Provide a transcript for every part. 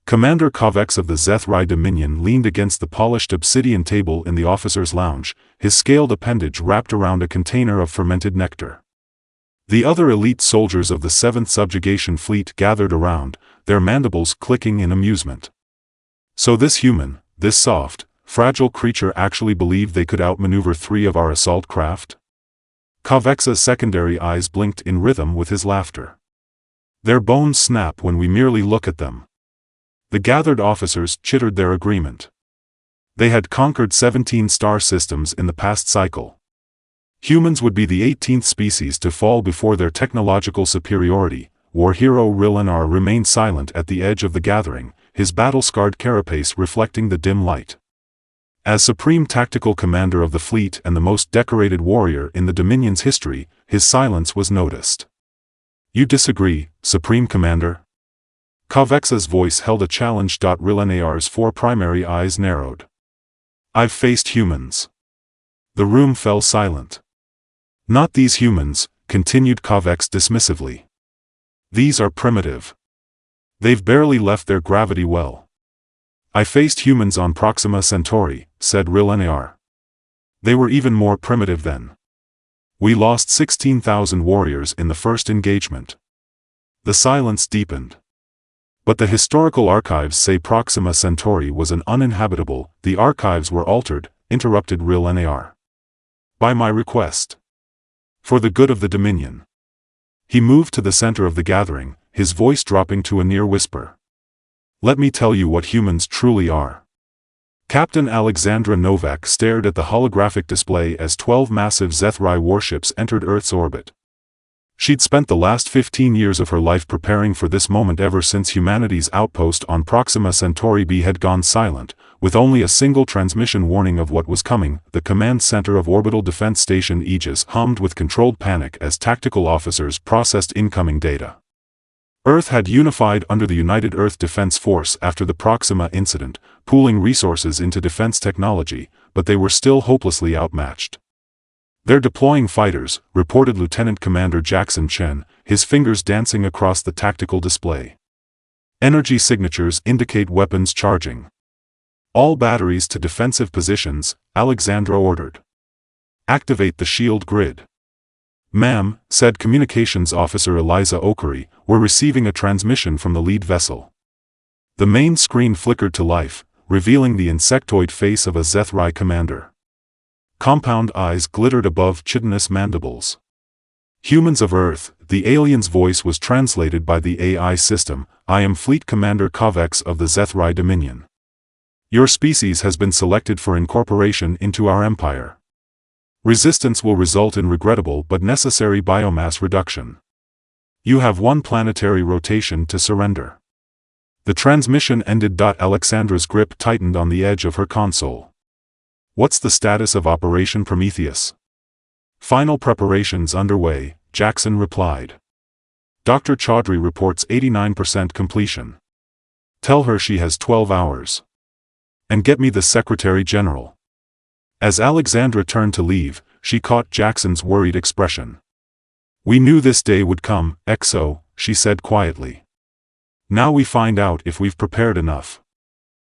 Commander Kovacs of the Zeth'rai Dominion leaned against the polished obsidian table in the officer's lounge, his scaled appendage wrapped around a container of fermented nectar. The other elite soldiers of the 7th Subjugation Fleet gathered around, their mandibles clicking in amusement. So this human, this soft, fragile creature actually believed they could outmaneuver 3 of our assault craft? Kovacs's secondary eyes blinked in rhythm with his laughter. Their bones snap when we merely look at them. The gathered officers chittered their agreement. They had conquered 17 star systems in the past cycle. Humans would be the 18th species to fall before their technological superiority. War hero Ril'Nar remained silent at the edge of the gathering, his battle-scarred carapace reflecting the dim light. As supreme tactical commander of the fleet and the most decorated warrior in the Dominion's history, his silence was noticed. "You disagree, Supreme Commander?" Kovacs's voice held a challenge. Ril'Nar's 4 primary eyes narrowed. "I've faced humans." The room fell silent. "Not these humans," continued Kovacs dismissively. "These are primitive. They've barely left their gravity well." "I faced humans on Proxima Centauri," said Ril'Nar. "They were even more primitive then. We lost 16,000 warriors in the first engagement." The silence deepened. "But the historical archives say Proxima Centauri was an uninhabitable." "The archives were altered," interrupted Ril'Nar. "By my request. For the good of the Dominion." He moved to the center of the gathering, his voice dropping to a near whisper. "Let me tell you what humans truly are." Captain Alexandra Novak stared at the holographic display as 12 massive Zeth'rai warships entered Earth's orbit. She'd spent the last 15 years of her life preparing for this moment ever since humanity's outpost on Proxima Centauri B had gone silent, with only a single transmission warning of what was coming. The command center of Orbital Defense Station Aegis hummed with controlled panic as tactical officers processed incoming data. Earth had unified under the United Earth Defense Force after the Proxima incident, pooling resources into defense technology, but they were still hopelessly outmatched. "They're deploying fighters," reported Lieutenant Commander Jackson Chen, his fingers dancing across the tactical display. "Energy signatures indicate weapons charging." "All batteries to defensive positions," Alexandra ordered. "Activate the shield grid." "Ma'am," said Communications Officer Eliza Okari, "we're receiving a transmission from the lead vessel." The main screen flickered to life, revealing the insectoid face of a Zeth'rai commander. Compound eyes glittered above chitinous mandibles. "Humans of Earth," the alien's voice was translated by the AI system, "I am Fleet Commander Kovacs of the Zeth'rai Dominion. Your species has been selected for incorporation into our empire. Resistance will result in regrettable but necessary biomass reduction. You have 1 planetary rotation to surrender." The transmission ended. Alexandra's grip tightened on the edge of her console. "What's the status of Operation Prometheus?" "Final preparations underway," Jackson replied. "Dr. Chaudhry reports 89% completion. Tell her she has 12 hours. And get me the Secretary General." As Alexandra turned to leave, she caught Jackson's worried expression. "We knew this day would come, XO, she said quietly. "Now we find out if we've prepared enough."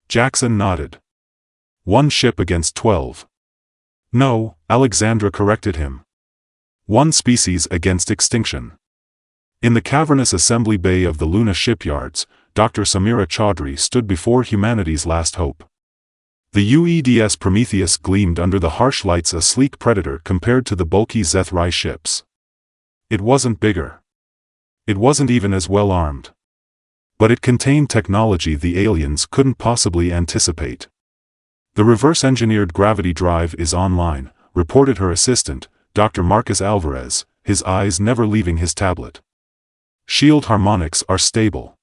Jackson nodded. 1 ship against 12. "No," Alexandra corrected him. 1 species against extinction. In the cavernous assembly bay of the Luna shipyards, Dr. Samira Chaudhry stood before humanity's last hope. The UEDS Prometheus gleamed under the harsh lights, a sleek predator compared to the bulky Zeth'rai ships. It wasn't bigger. It wasn't even as well armed. But it contained technology the aliens couldn't possibly anticipate. "The reverse-engineered gravity drive is online," reported her assistant, Dr. Marcus Alvarez, his eyes never leaving his tablet. "Shield harmonics are stable."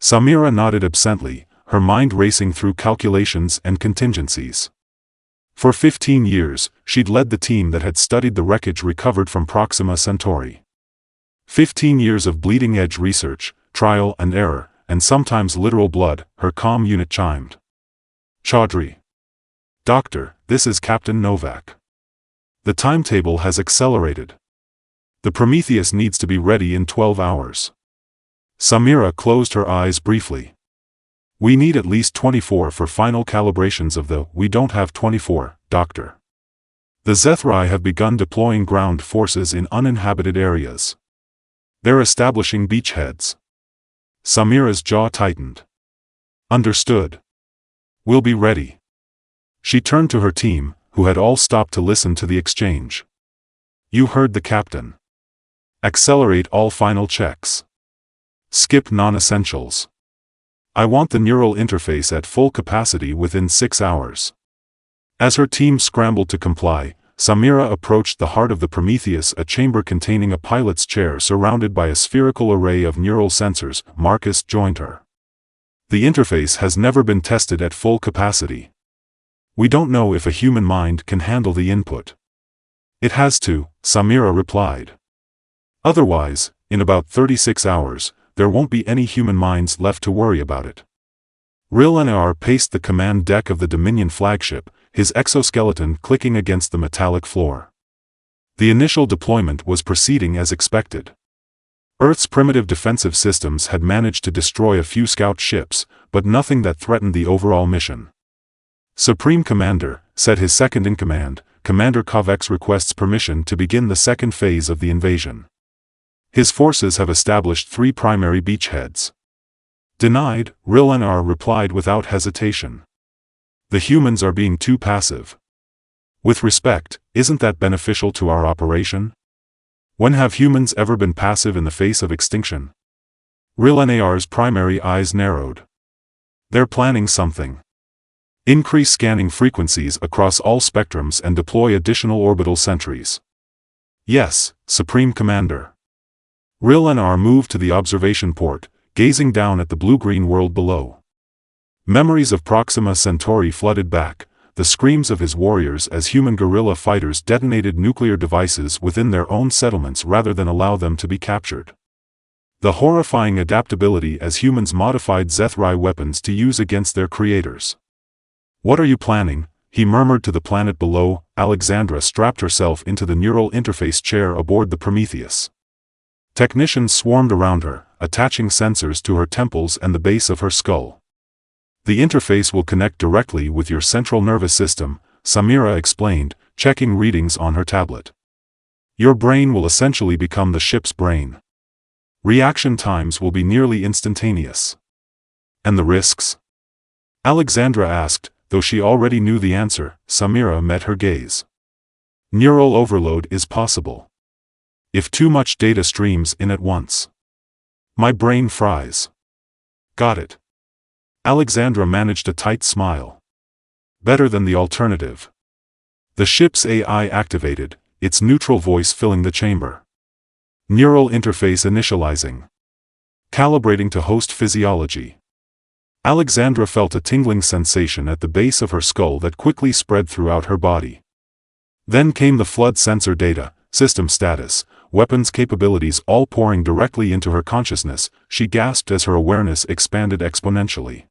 Samira nodded absently, her mind racing through calculations and contingencies. For 15 years, she'd led the team that had studied the wreckage recovered from Proxima Centauri. 15 years of bleeding-edge research, trial and error, and sometimes literal blood. Her comm unit chimed. "Chaudhry. Doctor, this is Captain Novak. The timetable has accelerated. The Prometheus needs to be ready in 12 hours. Samira closed her eyes briefly. We need at least 24 for final calibrations of the "we don't have 24, Doctor." The Zeth'rai have begun deploying ground forces in uninhabited areas. They're establishing beachheads. Samira's jaw tightened. Understood. We'll be ready. She turned to her team, who had all stopped to listen to the exchange. You heard the captain. Accelerate all final checks. Skip non-essentials. I want the neural interface at full capacity within 6 hours. As her team scrambled to comply, Samira approached the heart of the Prometheus, a chamber containing a pilot's chair surrounded by a spherical array of neural sensors. Marcus joined her. The interface has never been tested at full capacity. We don't know if a human mind can handle the input. It has to, Samira replied. Otherwise, in about 36 hours, there won't be any human minds left to worry about it. Ril'Nar paced the command deck of the Dominion flagship, his exoskeleton clicking against the metallic floor. The initial deployment was proceeding as expected. Earth's primitive defensive systems had managed to destroy a few scout ships, but nothing that threatened the overall mission. Supreme Commander, said his second-in-command, Commander Kovacs requests permission to begin the second phase of the invasion. His forces have established 3 primary beachheads. Denied, Ril'Nar replied without hesitation. The humans are being too passive. With respect, isn't that beneficial to our operation? When have humans ever been passive in the face of extinction? Ril'Nar's primary eyes narrowed. They're planning something. Increase scanning frequencies across all spectrums and deploy additional orbital sentries. Yes, Supreme Commander. Ril'Nar moved to the observation port, gazing down at the blue-green world below. Memories of Proxima Centauri flooded back, the screams of his warriors as human guerrilla fighters detonated nuclear devices within their own settlements rather than allow them to be captured. The horrifying adaptability as humans modified Zeth'rai weapons to use against their creators. What are you planning? He murmured to the planet below. Alexandra strapped herself into the neural interface chair aboard the Prometheus. Technicians swarmed around her, attaching sensors to her temples and the base of her skull. The interface will connect directly with your central nervous system, Samira explained, checking readings on her tablet. Your brain will essentially become the ship's brain. Reaction times will be nearly instantaneous. And the risks? Alexandra asked, though she already knew the answer. Samira met her gaze. Neural overload is possible. If too much data streams in at once. My brain fries. Got it. Alexandra managed a tight smile. Better than the alternative. The ship's AI activated, its neutral voice filling the chamber. Neural interface initializing. Calibrating to host physiology. Alexandra felt a tingling sensation at the base of her skull that quickly spread throughout her body. Then came the flood sensor data, system status, weapons capabilities all pouring directly into her consciousness. She gasped as her awareness expanded exponentially.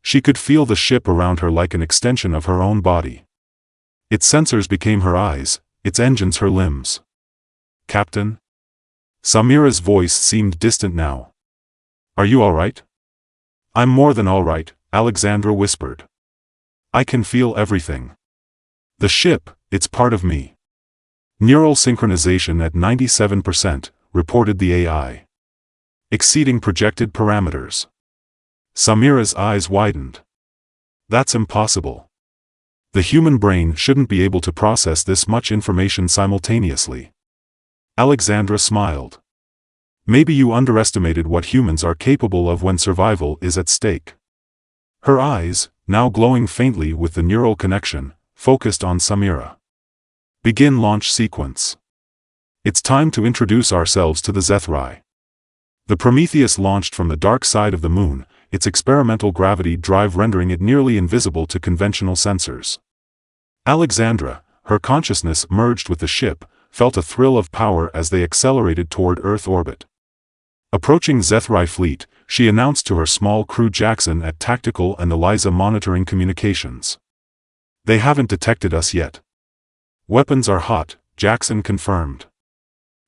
She could feel the ship around her like an extension of her own body. Its sensors became her eyes, its engines her limbs. Captain? Samira's voice seemed distant now. Are you all right? I'm more than all right, Alexandra whispered. I can feel everything. The ship, it's part of me. Neural synchronization at 97%, reported the AI. Exceeding projected parameters. Samira's eyes widened. That's impossible. The human brain shouldn't be able to process this much information simultaneously. Alexandra smiled. Maybe you underestimated what humans are capable of when survival is at stake. Her eyes, now glowing faintly with the neural connection, focused on Samira. Begin launch sequence. It's time to introduce ourselves to the Zeth'rai. The Prometheus launched from the dark side of the moon, its experimental gravity drive rendering it nearly invisible to conventional sensors. Alexandra, her consciousness merged with the ship, felt a thrill of power as they accelerated toward Earth orbit. Approaching Zeth'rai fleet, she announced to her small crew Jackson at Tactical and Eliza monitoring communications. They haven't detected us yet. Weapons are hot, Jackson confirmed.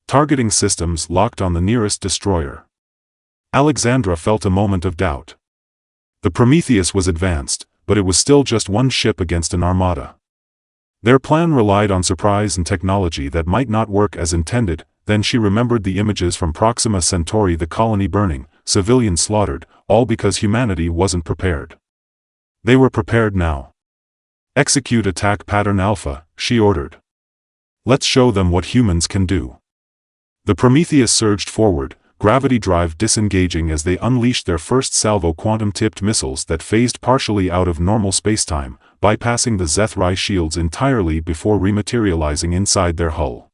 Targeting systems locked on the nearest destroyer. Alexandra felt a moment of doubt. The Prometheus was advanced, but it was still just one ship against an armada. Their plan relied on surprise and technology that might not work as intended. Then she remembered the images from Proxima Centauri, the colony burning, civilians slaughtered, all because humanity wasn't prepared. They were prepared now. Execute attack pattern Alpha, she ordered. Let's show them what humans can do. The Prometheus surged forward, gravity drive disengaging as they unleashed their first salvo quantum-tipped missiles that phased partially out of normal spacetime, bypassing the Zeth'rai shields entirely before rematerializing inside their hull.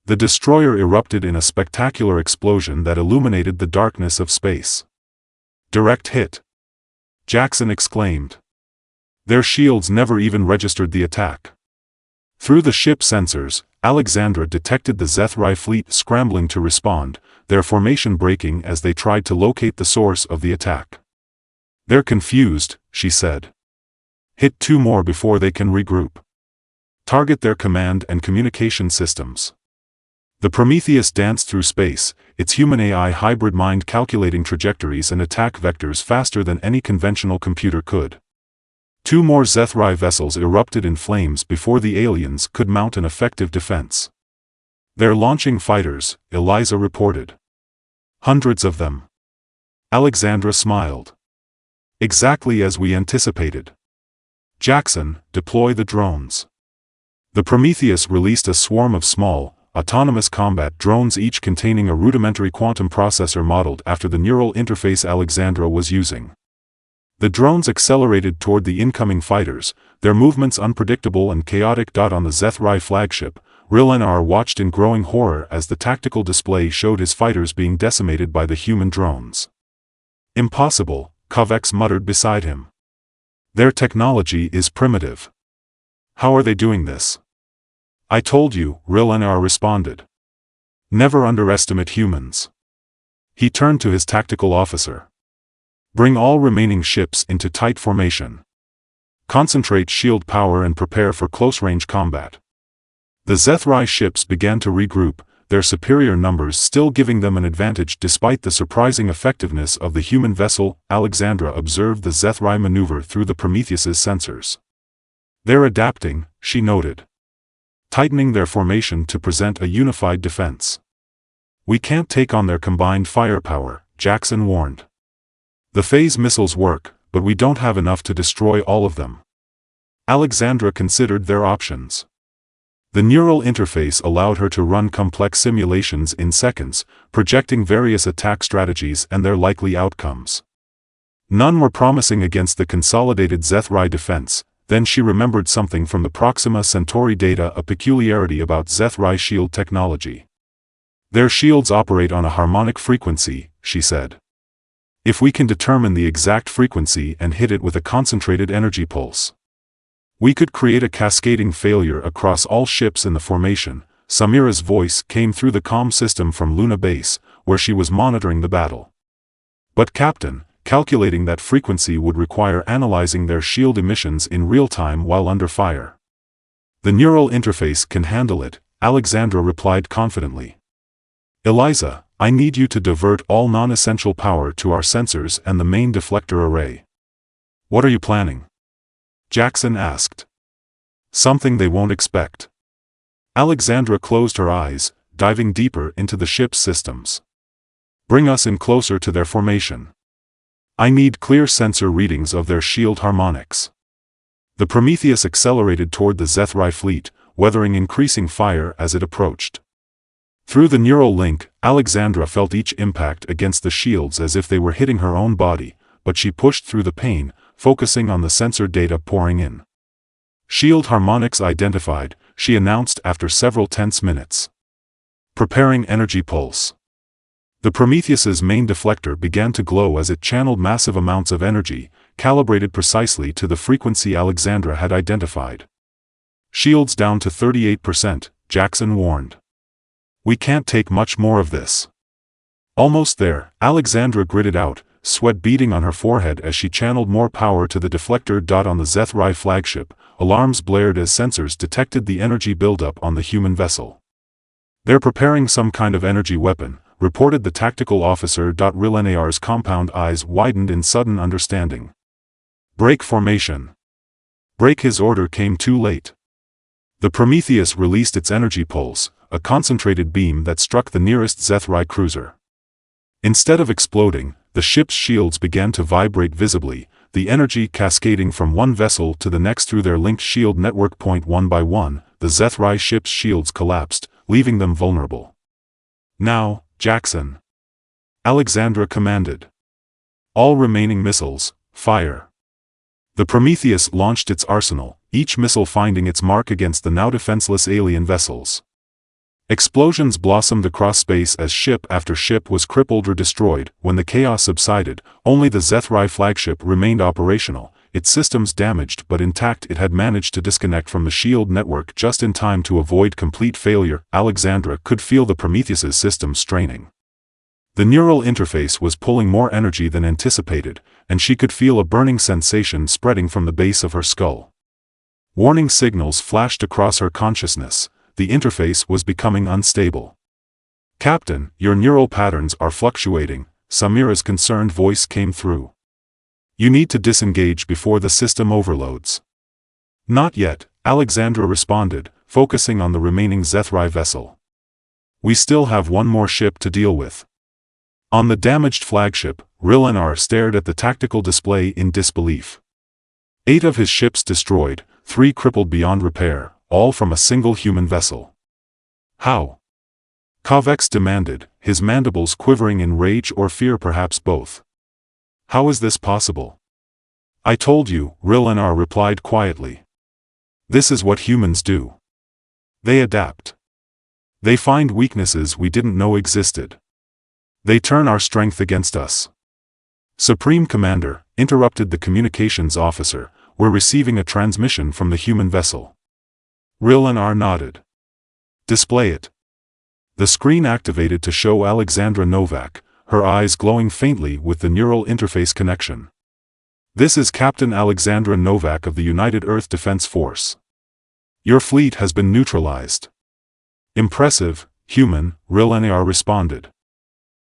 The destroyer erupted in a spectacular explosion that illuminated the darkness of space. Direct hit, Jackson exclaimed. Their shields never even registered the attack. Through the ship sensors, Alexandra detected the Zeth'rai fleet scrambling to respond, their formation breaking as they tried to locate the source of the attack. They're confused, she said. Hit 2 more before they can regroup. Target their command and communication systems. The Prometheus danced through space, its human-AI hybrid mind calculating trajectories and attack vectors faster than any conventional computer could. 2 more Zeth'rai vessels erupted in flames before the aliens could mount an effective defense. They're launching fighters, Eliza reported. Hundreds of them. Alexandra smiled. Exactly as we anticipated. Jackson, deploy the drones. The Prometheus released a swarm of small, autonomous combat drones, each containing a rudimentary quantum processor modeled after the neural interface Alexandra was using. The drones accelerated toward the incoming fighters, their movements unpredictable and chaotic. On the Zeth'rai flagship, Ril'Nar watched in growing horror as the tactical display showed his fighters being decimated by the human drones. Impossible, Kovacs muttered beside him. Their technology is primitive. How are they doing this? I told you, Ril'Nar responded. Never underestimate humans. He turned to his tactical officer. Bring all remaining ships into tight formation. Concentrate shield power and prepare for close-range combat. The Zeth'rai ships began to regroup, their superior numbers still giving them an advantage despite the surprising effectiveness of the human vessel. Alexandra observed the Zeth'rai maneuver through the Prometheus's sensors. They're adapting, she noted. Tightening their formation to present a unified defense. We can't take on their combined firepower, Jackson warned. The phase missiles work, but we don't have enough to destroy all of them. Alexandra considered their options. The neural interface allowed her to run complex simulations in seconds, projecting various attack strategies and their likely outcomes. None were promising against the consolidated Zeth'rai defense. Then she remembered something from the Proxima Centauri data, a peculiarity about Zeth'rai shield technology. Their shields operate on a harmonic frequency, she said. If we can determine the exact frequency and hit it with a concentrated energy pulse, we could create a cascading failure across all ships in the formation. Samira's voice came through the comm system from Luna Base, where she was monitoring the battle. But Captain, calculating that frequency would require analyzing their shield emissions in real time while under fire. The neural interface can handle it, Alexandra replied confidently. Eliza, I need you to divert all non-essential power to our sensors and the main deflector array. What are you planning? Jackson asked. Something they won't expect. Alexandra closed her eyes, diving deeper into the ship's systems. Bring us in closer to their formation. I need clear sensor readings of their shield harmonics. The Prometheus accelerated toward the Zeth'rai fleet, weathering increasing fire as it approached. Through the neural link, Alexandra felt each impact against the shields as if they were hitting her own body, but she pushed through the pain, focusing on the sensor data pouring in. Shield harmonics identified, she announced after several tense minutes. Preparing energy pulse. The Prometheus's main deflector began to glow as it channeled massive amounts of energy, calibrated precisely to the frequency Alexandra had identified. Shields down to 38%, Jackson warned. We can't take much more of this. Almost there, Alexandra gritted out, sweat beading on her forehead as she channeled more power to the deflector. On the Zeth'rai flagship, alarms blared as sensors detected the energy buildup on the human vessel. They're preparing some kind of energy weapon, reported the tactical officer. Ril'Nar's compound eyes widened in sudden understanding. Break formation. Break. His order came too late. The Prometheus released its energy pulse, a concentrated beam that struck the nearest Zeth'rai cruiser. Instead of exploding, the ship's shields began to vibrate visibly, the energy cascading from one vessel to the next through their linked shield network. One by one, the Zeth'rai ship's shields collapsed, leaving them vulnerable. Now, Jackson. Alexandra commanded. All remaining missiles, fire. The Prometheus launched its arsenal, each missile finding its mark against the now defenseless alien vessels. Explosions blossomed across space as ship after ship was crippled or destroyed. When the chaos subsided, only the Zeth'rai flagship remained operational, its systems damaged but intact. It had managed to disconnect from the shield network just in time to avoid complete failure. Alexandra could feel the Prometheus's system straining. The neural interface was pulling more energy than anticipated, and she could feel a burning sensation spreading from the base of her skull. Warning signals flashed across her consciousness. The interface was becoming unstable. "Captain, your neural patterns are fluctuating," Samira's concerned voice came through. "You need to disengage before the system overloads." "Not yet," Alexandra responded, focusing on the remaining Zeth'rai vessel. "We still have one more ship to deal with." On the damaged flagship, Ril'Nar stared at the tactical display in disbelief. 8 of his ships destroyed, 3 crippled beyond repair, all from a single human vessel. "How?" Kovacs demanded, his mandibles quivering in rage or fear, perhaps both. "How is this possible?" "I told you," Ril'Nar replied quietly. "This is what humans do. They adapt. They find weaknesses we didn't know existed. They turn our strength against us." "Supreme Commander," interrupted the communications officer, "we're receiving a transmission from the human vessel." Ril'Nar nodded. "Display it." The screen activated to show Alexandra Novak, her eyes glowing faintly with the neural interface connection. "This is Captain Alexandra Novak of the United Earth Defense Force. Your fleet has been neutralized." "Impressive, human," Ril'Nar responded.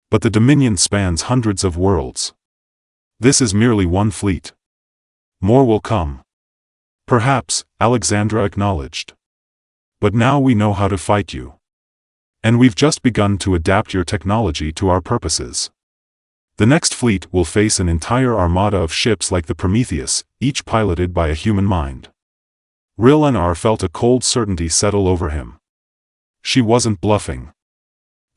"But the Dominion spans hundreds of worlds. This is merely one fleet. More will come." "Perhaps," Alexandra acknowledged. "But now we know how to fight you. And we've just begun to adapt your technology to our purposes. The next fleet will face an entire armada of ships like the Prometheus, each piloted by a human mind." Ril'Nar felt a cold certainty settle over him. She wasn't bluffing.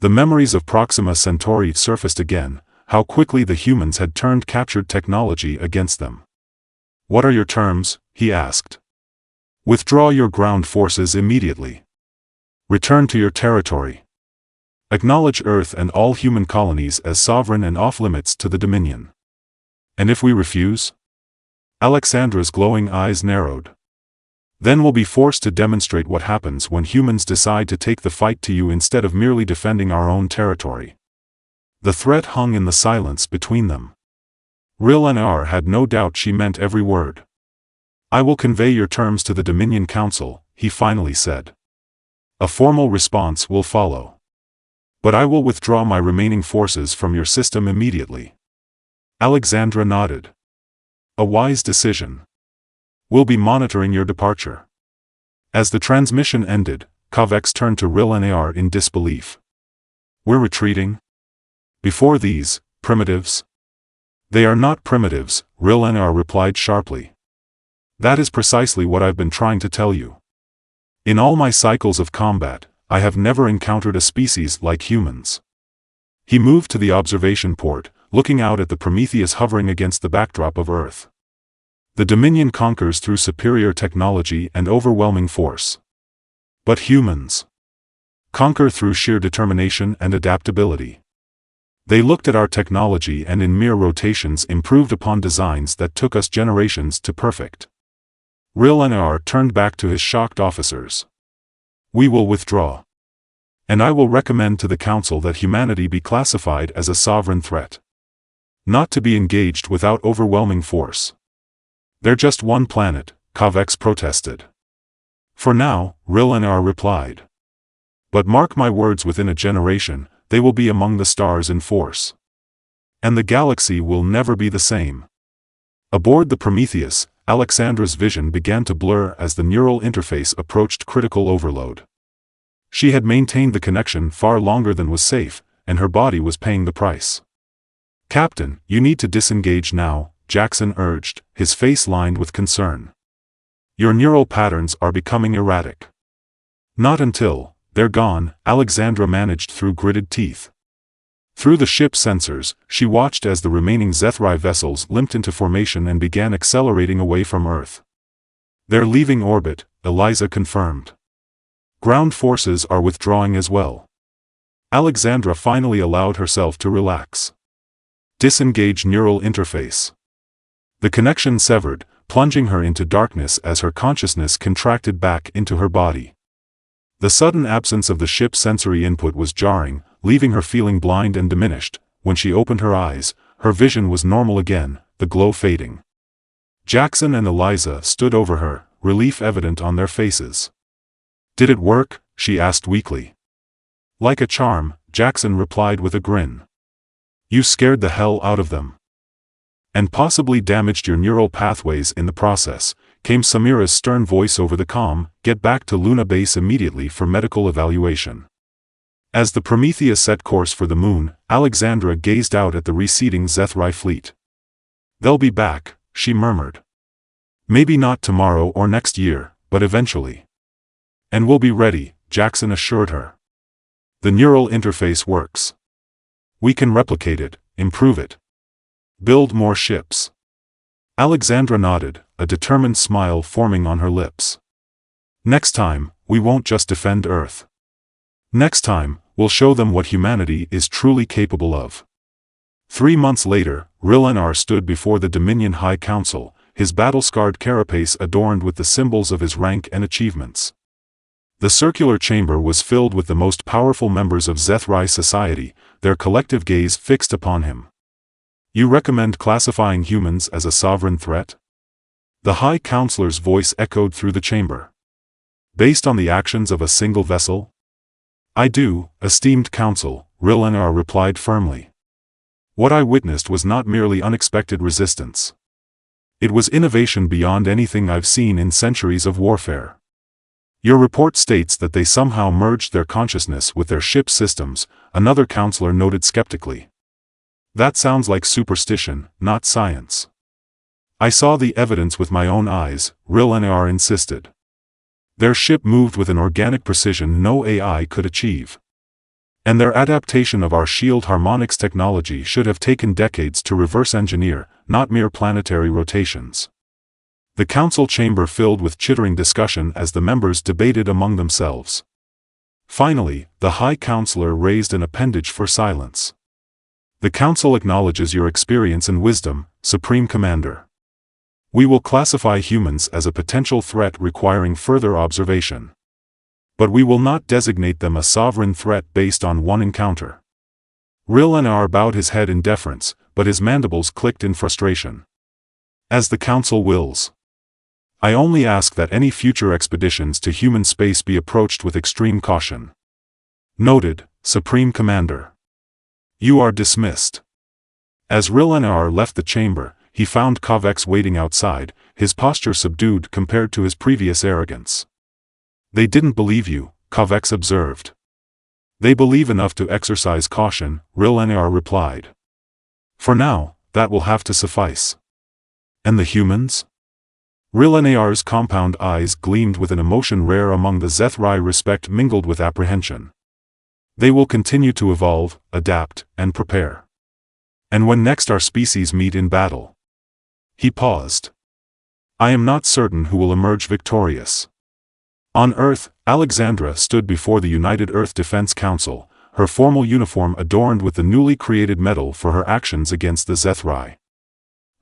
The memories of Proxima Centauri surfaced again, how quickly the humans had turned captured technology against them. "What are your terms?" he asked. "Withdraw your ground forces immediately. Return to your territory. Acknowledge Earth and all human colonies as sovereign and off-limits to the Dominion." "And if we refuse?" Alexandra's glowing eyes narrowed. "Then we'll be forced to demonstrate what happens when humans decide to take the fight to you instead of merely defending our own territory." The threat hung in the silence between them. Ril'Nar had no doubt she meant every word. "I will convey your terms to the Dominion Council," he finally said. "A formal response will follow. But I will withdraw my remaining forces from your system immediately." Alexandra nodded. "A wise decision. We'll be monitoring your departure." As the transmission ended, Kovacs turned to Ril'Nar in disbelief. "We're retreating? Before these primitives?" "They are not primitives," Ril'Nar replied sharply. "That is precisely what I've been trying to tell you. In all my cycles of combat, I have never encountered a species like humans." He moved to the observation port, looking out at the Prometheus hovering against the backdrop of Earth. "The Dominion conquers through superior technology and overwhelming force. But humans conquer through sheer determination and adaptability. They looked at our technology and in mere rotations improved upon designs that took us generations to perfect." Ril'Nar turned back to his shocked officers. "We will withdraw. And I will recommend to the Council that humanity be classified as a sovereign threat. Not to be engaged without overwhelming force." "They're just one planet," Kovacs protested. "For now," Ril'Nar replied. "But mark my words, within a generation, they will be among the stars in force. And the galaxy will never be the same. Aboard the Prometheus, Alexandra's vision began to blur as the neural interface approached critical overload. She had maintained the connection far longer than was safe, and her body was paying the price. "Captain, you need to disengage now," Jackson urged, his face lined with concern. "Your neural patterns are becoming erratic." "Not until they're gone," Alexandra managed through gritted teeth. Through the ship sensors, she watched as the remaining Zeth'rai vessels limped into formation and began accelerating away from Earth. "They're leaving orbit," Eliza confirmed. "Ground forces are withdrawing as well." Alexandra finally allowed herself to relax. Disengage neural interface. The connection severed, plunging her into darkness as her consciousness contracted back into her body. The sudden absence of the ship's sensory input was jarring, leaving her feeling blind and diminished. When she opened her eyes, her vision was normal again, the glow fading. Jackson and Eliza stood over her, relief evident on their faces. "Did it work?" she asked weakly. "Like a charm," Jackson replied with a grin. "You scared the hell out of them. And possibly damaged your neural pathways in the process," came Samira's stern voice over the comm. "Get back to Luna Base immediately for medical evaluation." As the Prometheus set course for the moon, Alexandra gazed out at the receding Zeth'rai fleet. "They'll be back," she murmured. "Maybe not tomorrow or next year, but eventually. And we'll be ready," Jackson assured her. "The neural interface works. We can replicate it, improve it. Build more ships." Alexandra nodded, a determined smile forming on her lips. "Next time, we won't just defend Earth. Next time, we'll show them what humanity is truly capable of." 3 months later, Ril'Nar stood before the Dominion High Council, his battle-scarred carapace adorned with the symbols of his rank and achievements. The circular chamber was filled with the most powerful members of Zeth'rai society, their collective gaze fixed upon him. "You recommend classifying humans as a sovereign threat?" The High Counselor's voice echoed through the chamber. "Based on the actions of a single vessel?" "I do, esteemed council," Ril'Nar replied firmly. "What I witnessed was not merely unexpected resistance. It was innovation beyond anything I've seen in centuries of warfare. Your report states that they somehow merged their consciousness with their ship systems," another counselor noted skeptically. "That sounds like superstition, not science." "I saw the evidence with my own eyes," Ril'Nar insisted. "Their ship moved with an organic precision no AI could achieve. And their adaptation of our shield harmonics technology should have taken decades to reverse engineer, not mere planetary rotations." The council chamber filled with chittering discussion as the members debated among themselves. Finally, the High Counselor raised an appendage for silence. "The Council acknowledges your experience and wisdom, Supreme Commander. We will classify humans as a potential threat requiring further observation. But we will not designate them a sovereign threat based on one encounter." Ril'Nar bowed his head in deference, but his mandibles clicked in frustration. "As the Council wills. I only ask that any future expeditions to human space be approached with extreme caution." "Noted, Supreme Commander. You are dismissed." As Ril'Nar left the chamber, he found Kovex waiting outside, his posture subdued compared to his previous arrogance. "They didn't believe you," Kovex observed. "They believe enough to exercise caution," Ril'Nar replied. "For now, that will have to suffice." "And the humans?" Ril'Nar's compound eyes gleamed with an emotion rare among the Zeth'rai, respect mingled with apprehension. "They will continue to evolve, adapt, and prepare. And when next our species meet in battle..." He paused. "I am not certain who will emerge victorious." On Earth, Alexandra stood before the United Earth Defense Council, her formal uniform adorned with the newly created medal for her actions against the Zeth'rai.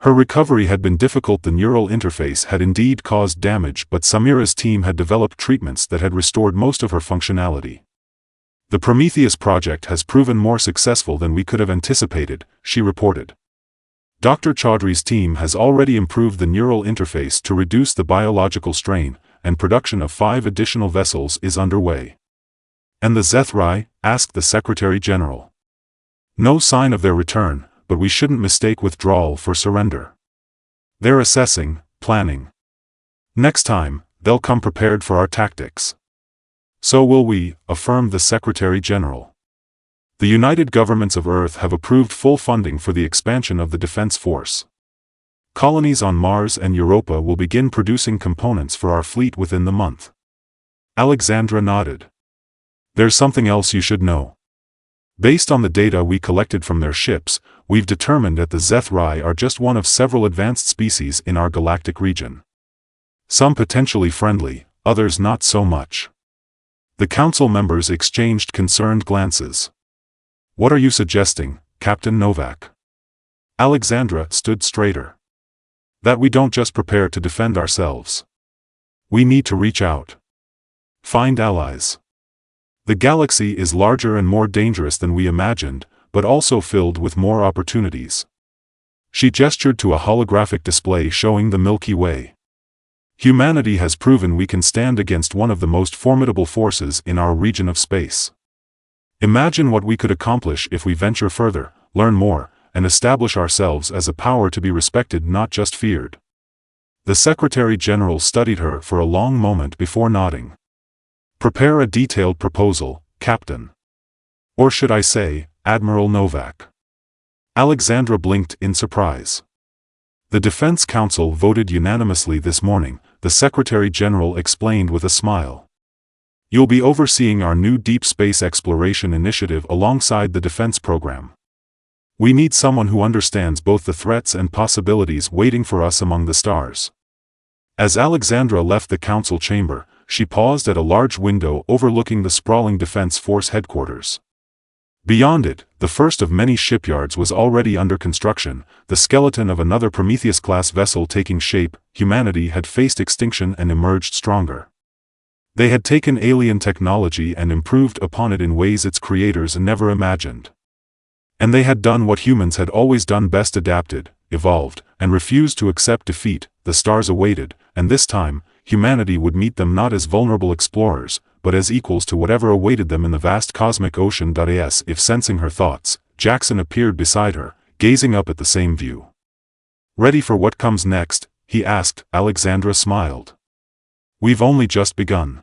Her recovery had been difficult. The neural interface had indeed caused damage, but Samira's team had developed treatments that had restored most of her functionality. "The Prometheus project has proven more successful than we could have anticipated," she reported. "Dr. Chaudhry's team has already improved the neural interface to reduce the biological strain, and production of 5 additional vessels is underway." And the Zeth'rai? Asked the Secretary General. No sign of their return, but we shouldn't mistake withdrawal for surrender. They're assessing, planning. Next time, they'll come prepared for our tactics. So will we, affirmed the Secretary General. The United Governments of Earth have approved full funding for the expansion of the Defense Force. Colonies on Mars and Europa will begin producing components for our fleet within the month. Alexandra nodded. There's something else you should know. Based on the data we collected from their ships, we've determined that the Zeth'rai are just one of several advanced species in our galactic region. Some potentially friendly, others not so much. The council members exchanged concerned glances. What are you suggesting, Captain Novak? Alexandra stood straighter. That we don't just prepare to defend ourselves. We need to reach out. Find allies. The galaxy is larger and more dangerous than we imagined, but also filled with more opportunities. She gestured to a holographic display showing the Milky Way. Humanity has proven we can stand against one of the most formidable forces in our region of space. Imagine what we could accomplish if we venture further, learn more, and establish ourselves as a power to be respected, not just feared. The Secretary General studied her for a long moment before nodding. Prepare a detailed proposal, Captain. Or should I say, Admiral Novak. Alexandra blinked in surprise. The Defense Council voted unanimously this morning, the Secretary General explained with a smile. You'll be overseeing our new deep space exploration initiative alongside the defense program. We need someone who understands both the threats and possibilities waiting for us among the stars. As Alexandra left the council chamber, she paused at a large window overlooking the sprawling Defense Force headquarters. Beyond it, the first of many shipyards was already under construction, the skeleton of another Prometheus-class vessel taking shape. Humanity had faced extinction and emerged stronger. They had taken alien technology and improved upon it in ways its creators never imagined. And they had done what humans had always done best: adapted, evolved, and refused to accept defeat. The stars awaited, and this time, humanity would meet them not as vulnerable explorers, but as equals to whatever awaited them in the vast cosmic ocean. As if sensing her thoughts, Jackson appeared beside her, gazing up at the same view. Ready for what comes next? He asked. Alexandra smiled. We've only just begun.